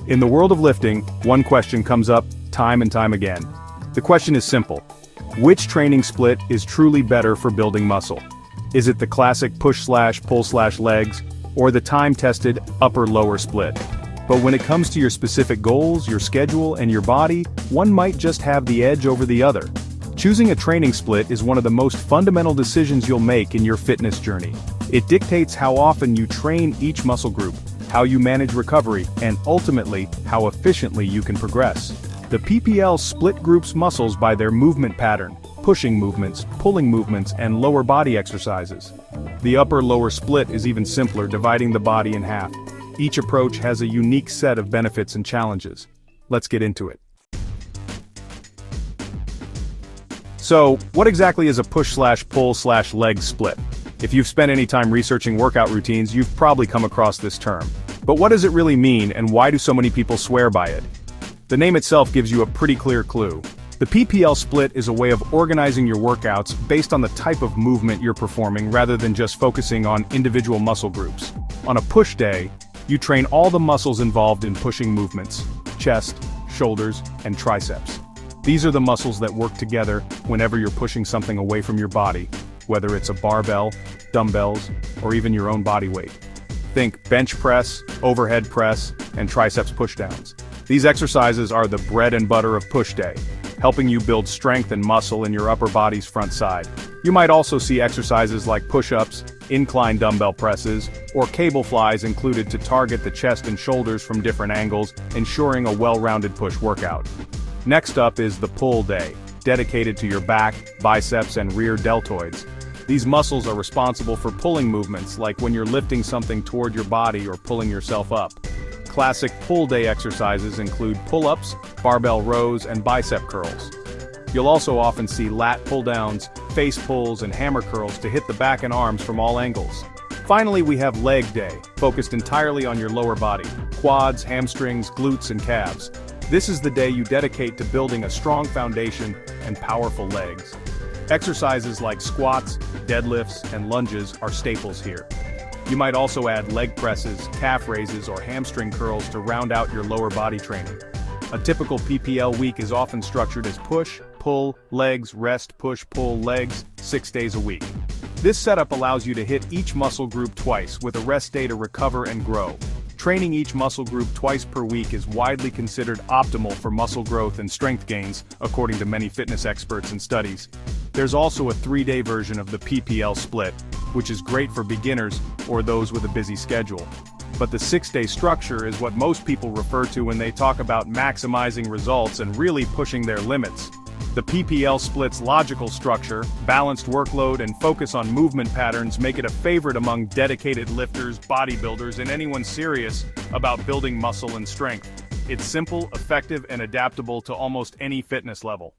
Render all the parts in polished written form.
In the world of lifting, one question comes up time and time again. The question is simple. Which training split is truly better for building muscle? Is it the classic push/pull/legs, or the time-tested upper-lower split? But when it comes to your specific goals, your schedule, and your body, one might just have the edge over the other. Choosing a training split is one of the most fundamental decisions you'll make in your fitness journey. It dictates how often you train each muscle group, how you manage recovery, and ultimately, how efficiently you can progress. The PPL split groups muscles by their movement pattern, pushing movements, pulling movements, and lower body exercises. The upper-lower split is even simpler, dividing the body in half. Each approach has a unique set of benefits and challenges. Let's get into it. So, what exactly is a push/pull/leg split? If you've spent any time researching workout routines, you've probably come across this term. But what does it really mean, and why do so many people swear by it? The name itself gives you a pretty clear clue. The PPL split is a way of organizing your workouts based on the type of movement you're performing rather than just focusing on individual muscle groups. On a push day, you train all the muscles involved in pushing movements: chest, shoulders, and triceps. These are the muscles that work together whenever you're pushing something away from your body, whether it's a barbell, dumbbells, or even your own body weight. Think bench press, overhead press, and triceps pushdowns. These exercises are the bread and butter of push day, helping you build strength and muscle in your upper body's front side. You might also see exercises like push-ups, incline dumbbell presses, or cable flies included to target the chest and shoulders from different angles, ensuring a well-rounded push workout. Next up is the pull day, dedicated to your back, biceps, and rear deltoids. These muscles are responsible for pulling movements, like when you're lifting something toward your body or pulling yourself up. Classic pull day exercises include pull-ups, barbell rows, and bicep curls. You'll also often see lat pull-downs, face pulls, and hammer curls to hit the back and arms from all angles. Finally, we have leg day, focused entirely on your lower body: quads, hamstrings, glutes, and calves. This is the day you dedicate to building a strong foundation and powerful legs. Exercises like squats, deadlifts, and lunges are staples here. You might also add leg presses, calf raises, or hamstring curls to round out your lower body training. A typical PPL week is often structured as push, pull, legs, rest, push, pull, legs, 6 days a week. This setup allows you to hit each muscle group twice, with a rest day to recover and grow. Training each muscle group twice per week is widely considered optimal for muscle growth and strength gains, according to many fitness experts and studies. There's also a 3-day version of the PPL split, which is great for beginners or those with a busy schedule. But the 6-day structure is what most people refer to when they talk about maximizing results and really pushing their limits. The PPL split's logical structure, balanced workload, and focus on movement patterns make it a favorite among dedicated lifters, bodybuilders, and anyone serious about building muscle and strength. It's simple, effective, and adaptable to almost any fitness level.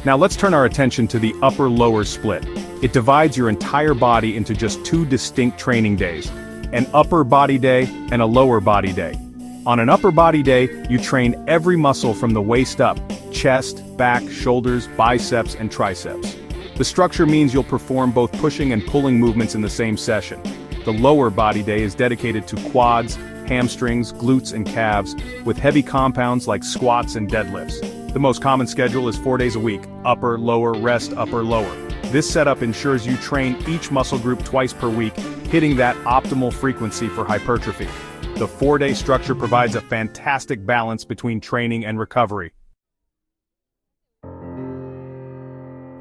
Now let's turn our attention to the upper-lower split. It divides your entire body into just 2 distinct training days: an upper body day and a lower body day. On an upper body day, you train every muscle from the waist up: chest, back, shoulders, biceps, and triceps. The structure means you'll perform both pushing and pulling movements in the same session. The lower body day is dedicated to quads, hamstrings, glutes, and calves, with heavy compounds like squats and deadlifts. The most common schedule is 4 days a week: upper, lower, rest, upper, lower. This setup ensures you train each muscle group twice per week, hitting that optimal frequency for hypertrophy. The 4-day structure provides a fantastic balance between training and recovery.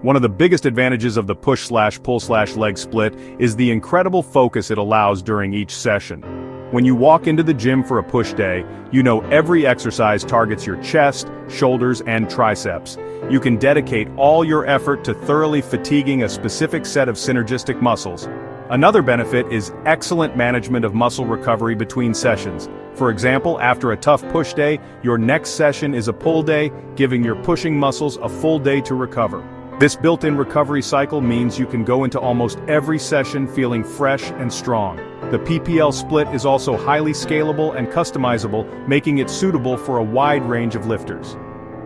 One of the biggest advantages of the push/pull/leg split is the incredible focus it allows during each session. When you walk into the gym for a push day, you know every exercise targets your chest, shoulders, and triceps. You can dedicate all your effort to thoroughly fatiguing a specific set of synergistic muscles. Another benefit is excellent management of muscle recovery between sessions. For example, after a tough push day, your next session is a pull day, giving your pushing muscles a full day to recover. This built-in recovery cycle means you can go into almost every session feeling fresh and strong. The PPL split is also highly scalable and customizable, making it suitable for a wide range of lifters.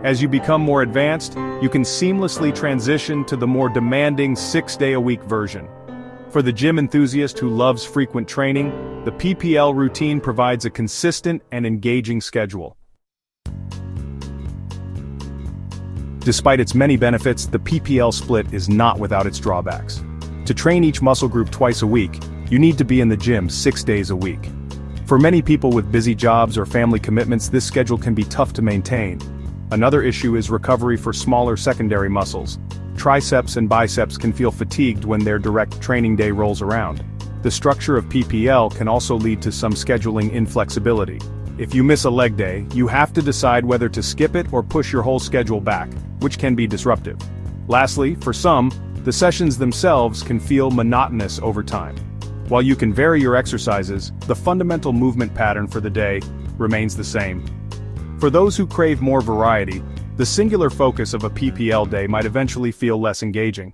As you become more advanced, you can seamlessly transition to the more demanding 6-day-a-week version. For the gym enthusiast who loves frequent training, the PPL routine provides a consistent and engaging schedule. Despite its many benefits, the PPL split is not without its drawbacks. To train each muscle group twice a week, you need to be in the gym 6 days a week. For many people with busy jobs or family commitments, this schedule can be tough to maintain. Another issue is recovery for smaller secondary muscles. Triceps and biceps can feel fatigued when their direct training day rolls around. The structure of PPL can also lead to some scheduling inflexibility. If you miss a leg day, you have to decide whether to skip it or push your whole schedule back, which can be disruptive. Lastly, for some, the sessions themselves can feel monotonous over time. While you can vary your exercises, the fundamental movement pattern for the day remains the same. For those who crave more variety, the singular focus of a PPL day might eventually feel less engaging.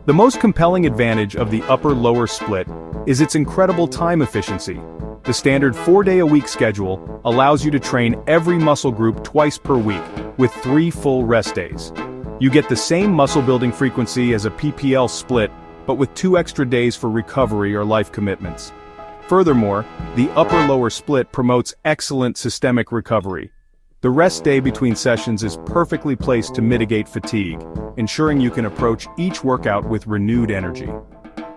The most compelling advantage of the upper-lower split is its incredible time efficiency. The standard 4-day-a-week schedule allows you to train every muscle group twice per week, with 3 full rest days. You get the same muscle-building frequency as a PPL split, but with 2 extra days for recovery or life commitments. Furthermore, the upper-lower split promotes excellent systemic recovery. The rest day between sessions is perfectly placed to mitigate fatigue, ensuring you can approach each workout with renewed energy.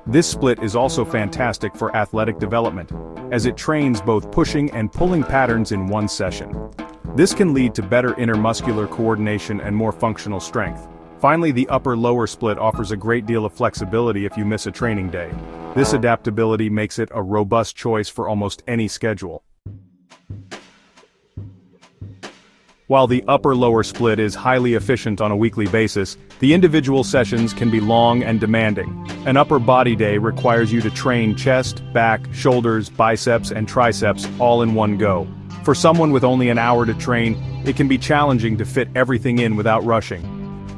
This split is also fantastic for athletic development, as it trains both pushing and pulling patterns in one session. This can lead to better intermuscular coordination and more functional strength. Finally, the upper-lower split offers a great deal of flexibility if you miss a training day. This adaptability makes it a robust choice for almost any schedule. While the upper-lower split is highly efficient on a weekly basis, the individual sessions can be long and demanding. An upper body day requires you to train chest, back, shoulders, biceps, and triceps all in one go. For someone with only an hour to train, it can be challenging to fit everything in without rushing.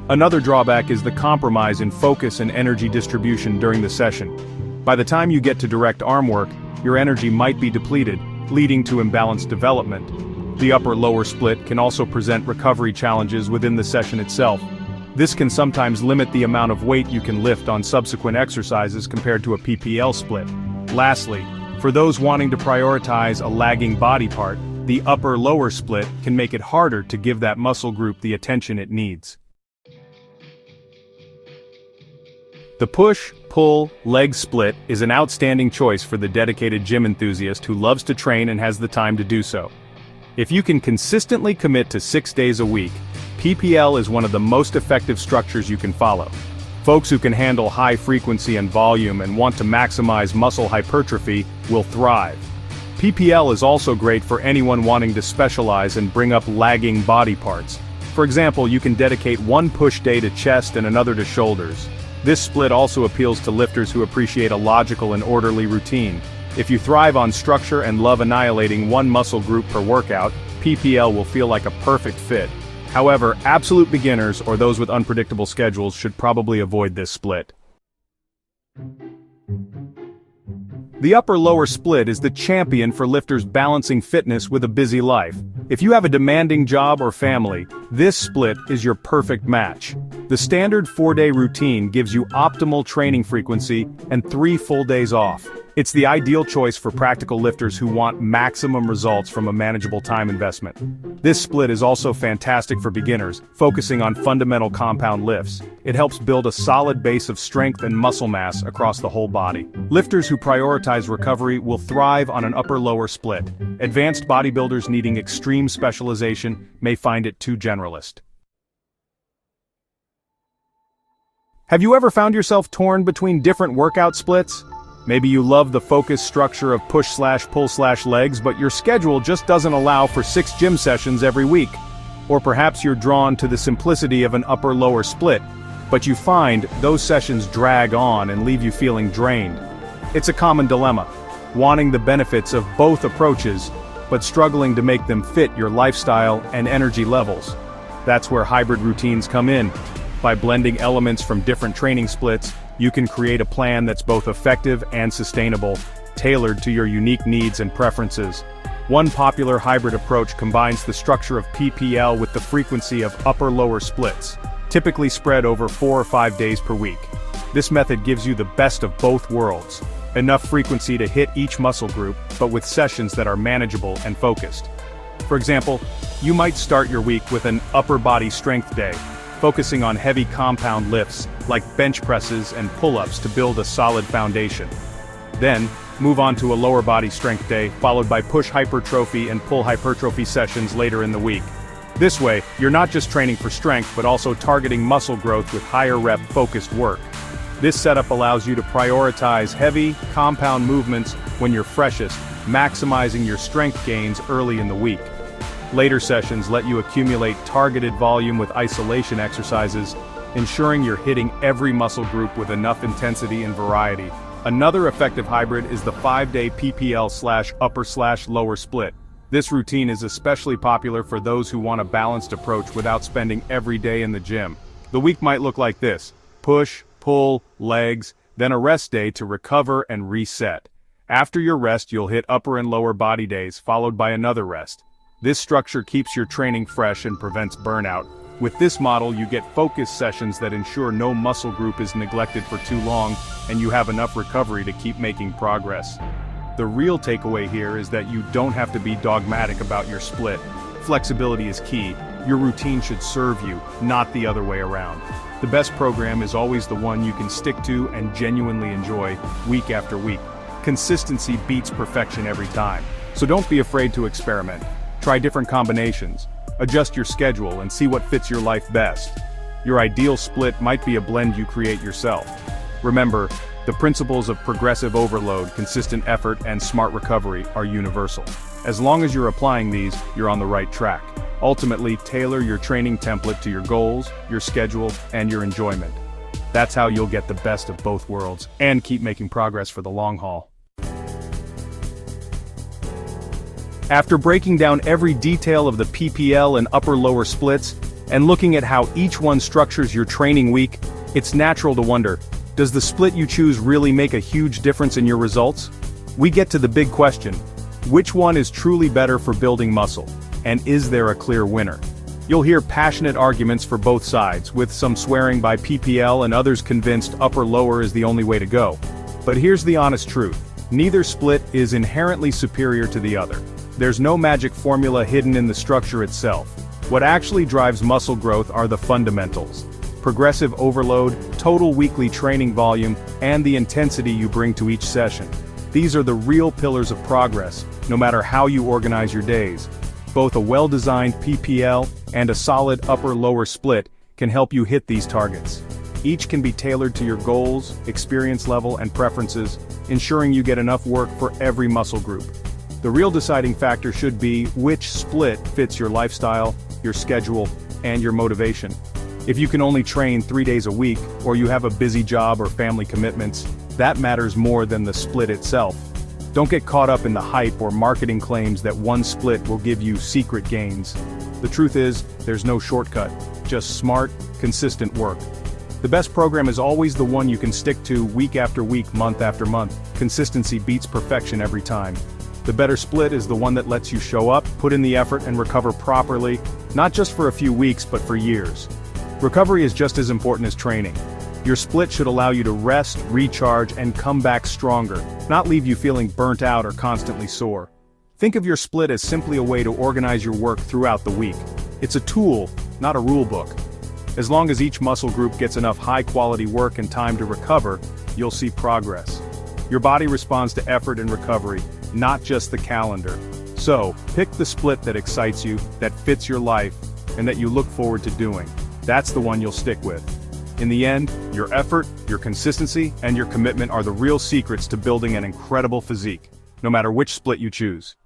Another drawback is the compromise in focus and energy distribution during the session. By the time you get to direct arm work, your energy might be depleted, leading to imbalanced development. The upper-lower split can also present recovery challenges within the session itself. This can sometimes limit the amount of weight you can lift on subsequent exercises compared to a PPL split. Lastly, for those wanting to prioritize a lagging body part, the upper-lower split can make it harder to give that muscle group the attention it needs. The push-pull leg split is an outstanding choice for the dedicated gym enthusiast who loves to train and has the time to do so. If you can consistently commit to 6 days a week, PPL is one of the most effective structures you can follow. Folks who can handle high frequency and volume and want to maximize muscle hypertrophy will thrive. PPL is also great for anyone wanting to specialize and bring up lagging body parts. For example, you can dedicate one push day to chest and another to shoulders. This split also appeals to lifters who appreciate a logical and orderly routine. If you thrive on structure and love annihilating one muscle group per workout, PPL will feel like a perfect fit. However, absolute beginners or those with unpredictable schedules should probably avoid this split. The upper-lower split is the champion for lifters balancing fitness with a busy life. If you have a demanding job or family, this split is your perfect match. The standard 4-day routine gives you optimal training frequency and 3 full days off. It's the ideal choice for practical lifters who want maximum results from a manageable time investment. This split is also fantastic for beginners, focusing on fundamental compound lifts. It helps build a solid base of strength and muscle mass across the whole body. Lifters who prioritize recovery will thrive on an upper-lower split. Advanced bodybuilders needing extreme specialization may find it too generalist. Have you ever found yourself torn between different workout splits? Maybe you love the focused structure of push/pull/legs, but your schedule just doesn't allow for 6 gym sessions every week. Or perhaps you're drawn to the simplicity of an upper-lower split, but you find those sessions drag on and leave you feeling drained. It's a common dilemma, wanting the benefits of both approaches, but struggling to make them fit your lifestyle and energy levels. That's where hybrid routines come in. By blending elements from different training splits, you can create a plan that's both effective and sustainable, tailored to your unique needs and preferences. One popular hybrid approach combines the structure of PPL with the frequency of upper-lower splits, typically spread over 4 or 5 days per week. This method gives you the best of both worlds, enough frequency to hit each muscle group, but with sessions that are manageable and focused. For example, you might start your week with an upper body strength day, focusing on heavy compound lifts, like bench presses and pull-ups to build a solid foundation. Then, move on to a lower body strength day, followed by push hypertrophy and pull hypertrophy sessions later in the week. This way, you're not just training for strength but also targeting muscle growth with higher rep focused work. This setup allows you to prioritize heavy, compound movements when you're freshest, maximizing your strength gains early in the week. Later sessions let you accumulate targeted volume with isolation exercises, ensuring you're hitting every muscle group with enough intensity and variety. Another effective hybrid is the 5-day PPL/upper/lower split. This routine is especially popular for those who want a balanced approach without spending every day in the gym. The week might look like this: push, pull, legs, then a rest day to recover and reset. After your rest, you'll hit upper and lower body days, followed by another rest. This structure keeps your training fresh and prevents burnout. With this model, you get focused sessions that ensure no muscle group is neglected for too long, and you have enough recovery to keep making progress. The real takeaway here is that you don't have to be dogmatic about your split. Flexibility is key. Your routine should serve you, not the other way around. The best program is always the one you can stick to and genuinely enjoy, week after week. Consistency beats perfection every time. So don't be afraid to experiment. Try different combinations. Adjust your schedule and see what fits your life best. Your ideal split might be a blend you create yourself. Remember, the principles of progressive overload, consistent effort, and smart recovery are universal. As long as you're applying these, you're on the right track. Ultimately, tailor your training template to your goals, your schedule, and your enjoyment. That's how you'll get the best of both worlds and keep making progress for the long haul. After breaking down every detail of the PPL and upper-lower splits, and looking at how each one structures your training week, it's natural to wonder, does the split you choose really make a huge difference in your results? We get to the big question: which one is truly better for building muscle? And is there a clear winner? You'll hear passionate arguments for both sides, with some swearing by PPL and others convinced upper-lower is the only way to go. But here's the honest truth: neither split is inherently superior to the other. There's no magic formula hidden in the structure itself. What actually drives muscle growth are the fundamentals: progressive overload, total weekly training volume, and the intensity you bring to each session. These are the real pillars of progress, no matter how you organize your days. Both a well-designed PPL and a solid upper-lower split can help you hit these targets. Each can be tailored to your goals, experience level, and preferences, ensuring you get enough work for every muscle group. The real deciding factor should be which split fits your lifestyle, your schedule, and your motivation. If you can only train 3 days a week, or you have a busy job or family commitments, that matters more than the split itself. Don't get caught up in the hype or marketing claims that one split will give you secret gains. The truth is, there's no shortcut, just smart, consistent work. The best program is always the one you can stick to week after week, month after month. Consistency beats perfection every time. The better split is the one that lets you show up, put in the effort, and recover properly, not just for a few weeks but for years. Recovery is just as important as training. Your split should allow you to rest, recharge, and come back stronger, not leave you feeling burnt out or constantly sore. Think of your split as simply a way to organize your work throughout the week. It's a tool, not a rule book. As long as each muscle group gets enough high-quality work and time to recover, you'll see progress. Your body responds to effort and recovery, not just the calendar. So, pick the split that excites you, that fits your life, and that you look forward to doing. That's the one you'll stick with. In the end, your effort, your consistency, and your commitment are the real secrets to building an incredible physique, no matter which split you choose.